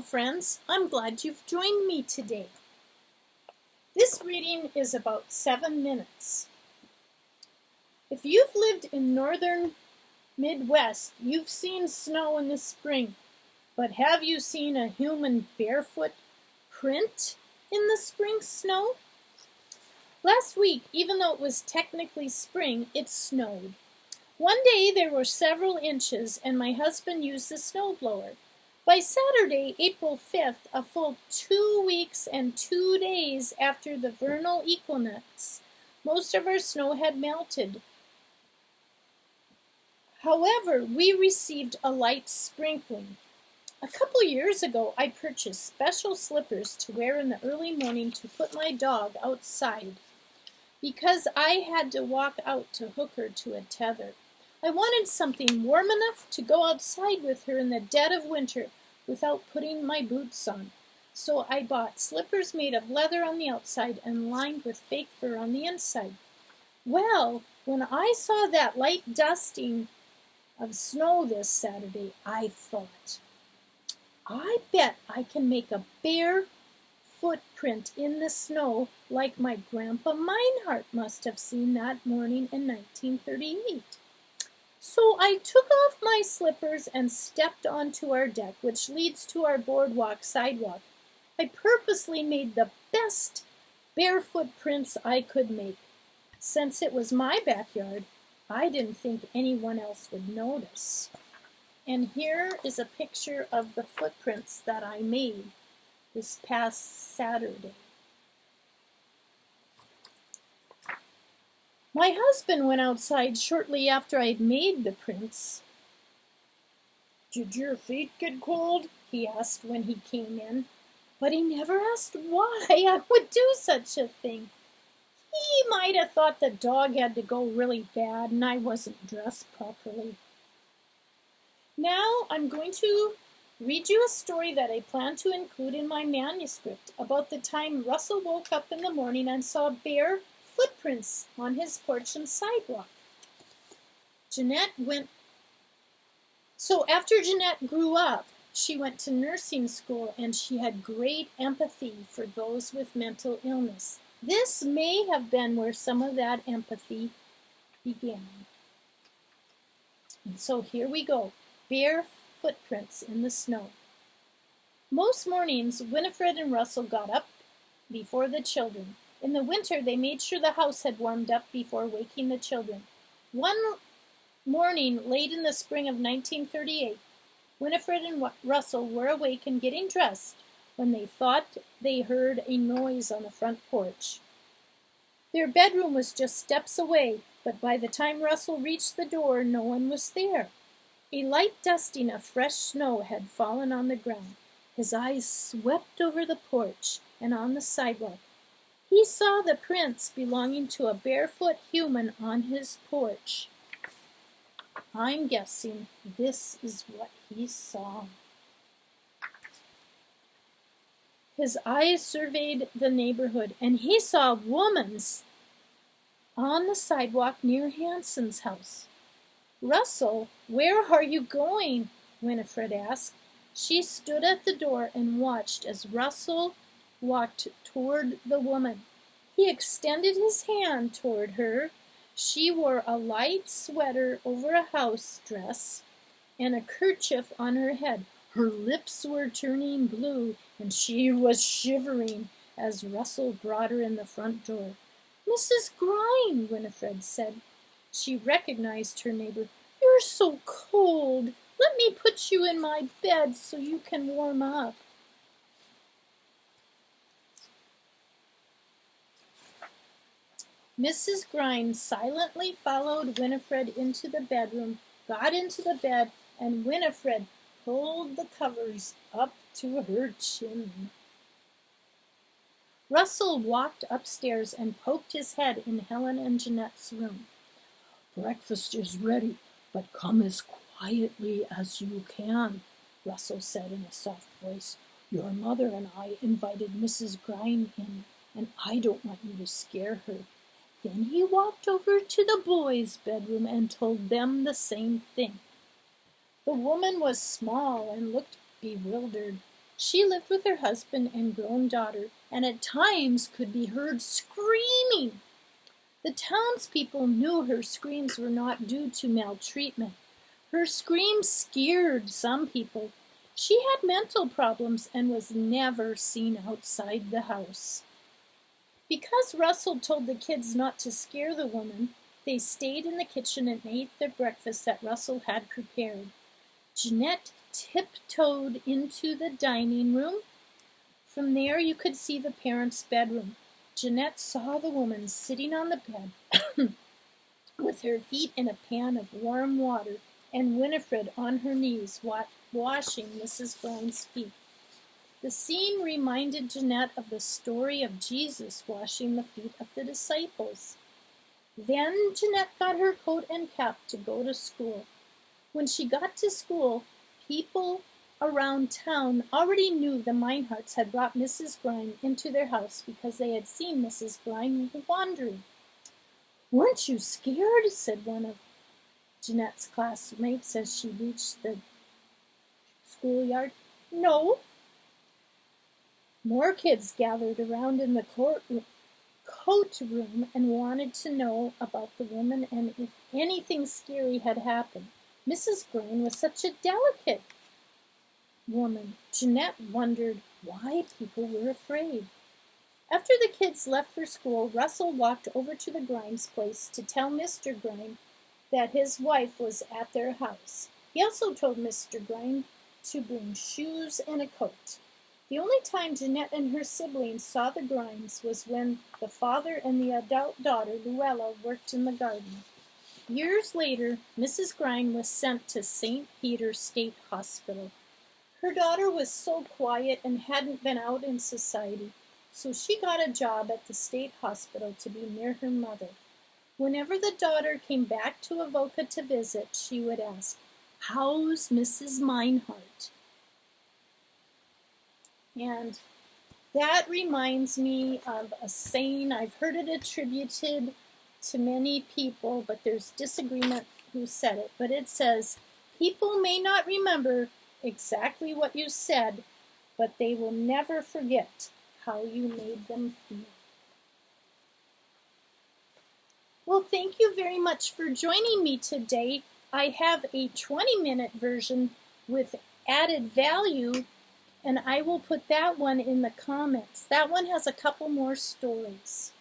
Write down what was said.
Hello friends, I'm glad you've joined me today. This reading is about 7 minutes. If you've lived in northern Midwest, you've seen snow in the spring, but have you seen a human barefoot print in the spring snow? Last week, even though it was technically spring, it snowed. One day there were several inches and my husband used the snowblower. By Saturday, April 5th, a full 2 weeks and 2 days after the vernal equinox, most of our snow had melted. However, we received a light sprinkling. A couple years ago, I purchased special slippers to wear in the early morning to put my dog outside because I had to walk out to hook her to a tether. I wanted something warm enough to go outside with her in the dead of winter without putting my boots on. So I bought slippers made of leather on the outside and lined with fake fur on the inside. Well, when I saw that light dusting of snow this Saturday, I thought, I bet I can make a bare footprint in the snow like my Grandpa Meinhardt must have seen that morning in 1938. So I took off my slippers and stepped onto our deck, which leads to our boardwalk sidewalk. I purposely made the best barefoot prints I could make. Since it was my backyard, I didn't think anyone else would notice. And here is a picture of the footprints that I made this past Saturday. My husband went outside shortly after I'd made the prints. "Did your feet get cold?" he asked when he came in. But he never asked why I would do such a thing. He might have thought the dog had to go really bad and I wasn't dressed properly. Now I'm going to read you a story that I plan to include in my manuscript about the time Russell woke up in the morning and saw bare footprints on his porch and sidewalk. So after Jeanette grew up, she went to nursing school and she had great empathy for those with mental illness. This may have been where some of that empathy began. And so here we go, bare footprints in the snow. Most mornings, Winifred and Russell got up before the children. In the winter, they made sure the house had warmed up before waking the children. One morning, late in the spring of 1938, Winifred and Russell were awake and getting dressed when they thought they heard a noise on the front porch. Their bedroom was just steps away, but by the time Russell reached the door, no one was there. A light dusting of fresh snow had fallen on the ground. His eyes swept over the porch and on the sidewalk. He saw the prints belonging to a barefoot human on his porch. I'm guessing this is what he saw. His eyes surveyed the neighborhood, and he saw a woman's on the sidewalk near Hanson's house. "Russell, where are you going?" Winifred asked. She stood at the door and watched as Russell walked toward the woman. He extended his hand toward her. She wore a light sweater over a house dress and a kerchief on her head. Her lips were turning blue and she was shivering as Russell brought her in the front door. "Mrs. Grine," Winifred said. She recognized her neighbor. "You're so cold. Let me put you in my bed so you can warm up." Mrs. Grine silently followed Winifred into the bedroom, got into the bed, and Winifred pulled the covers up to her chin. Russell walked upstairs and poked his head in Helen and Jeanette's room. "Breakfast is ready, but come as quietly as you can," Russell said in a soft voice. "Your mother and I invited Mrs. Grine in, and I don't want you to scare her." Then he walked over to the boys' bedroom and told them the same thing. The woman was small and looked bewildered. She lived with her husband and grown daughter, and at times could be heard screaming. The townspeople knew her screams were not due to maltreatment. Her screams scared some people. She had mental problems and was never seen outside the house. Because Russell told the kids not to scare the woman, they stayed in the kitchen and ate the breakfast that Russell had prepared. Jeanette tiptoed into the dining room. From there you could see the parents' bedroom. Jeanette saw the woman sitting on the bed with her feet in a pan of warm water and Winifred on her knees washing Mrs. Brown's feet. The scene reminded Jeanette of the story of Jesus washing the feet of the disciples. Then Jeanette got her coat and cap to go to school. When she got to school, people around town already knew the Meinhardts had brought Mrs. Grime into their house because they had seen Mrs. Grime wandering. "Weren't you scared?" said one of Jeanette's classmates as she reached the schoolyard. "No." More kids gathered around in the coatroom and wanted to know about the woman and if anything scary had happened. Mrs. Grime was such a delicate woman. Jeanette wondered why people were afraid. After the kids left for school, Russell walked over to the Grimes' place to tell Mr. Grime that his wife was at their house. He also told Mr. Grime to bring shoes and a coat. The only time Jeanette and her siblings saw the Grimes was when the father and the adult daughter, Luella, worked in the garden. Years later, Mrs. Grime was sent to St. Peter's State Hospital. Her daughter was so quiet and hadn't been out in society, so she got a job at the state hospital to be near her mother. Whenever the daughter came back to Avoca to visit, she would ask, "How's Mrs. Meinhardt?" And that reminds me of a saying. I've heard it attributed to many people, but there's disagreement who said it. But it says, "People may not remember exactly what you said, but they will never forget how you made them feel." Well, thank you very much for joining me today. I have a 20-minute version with added value, and I will put that one in the comments. That one has a couple more stories.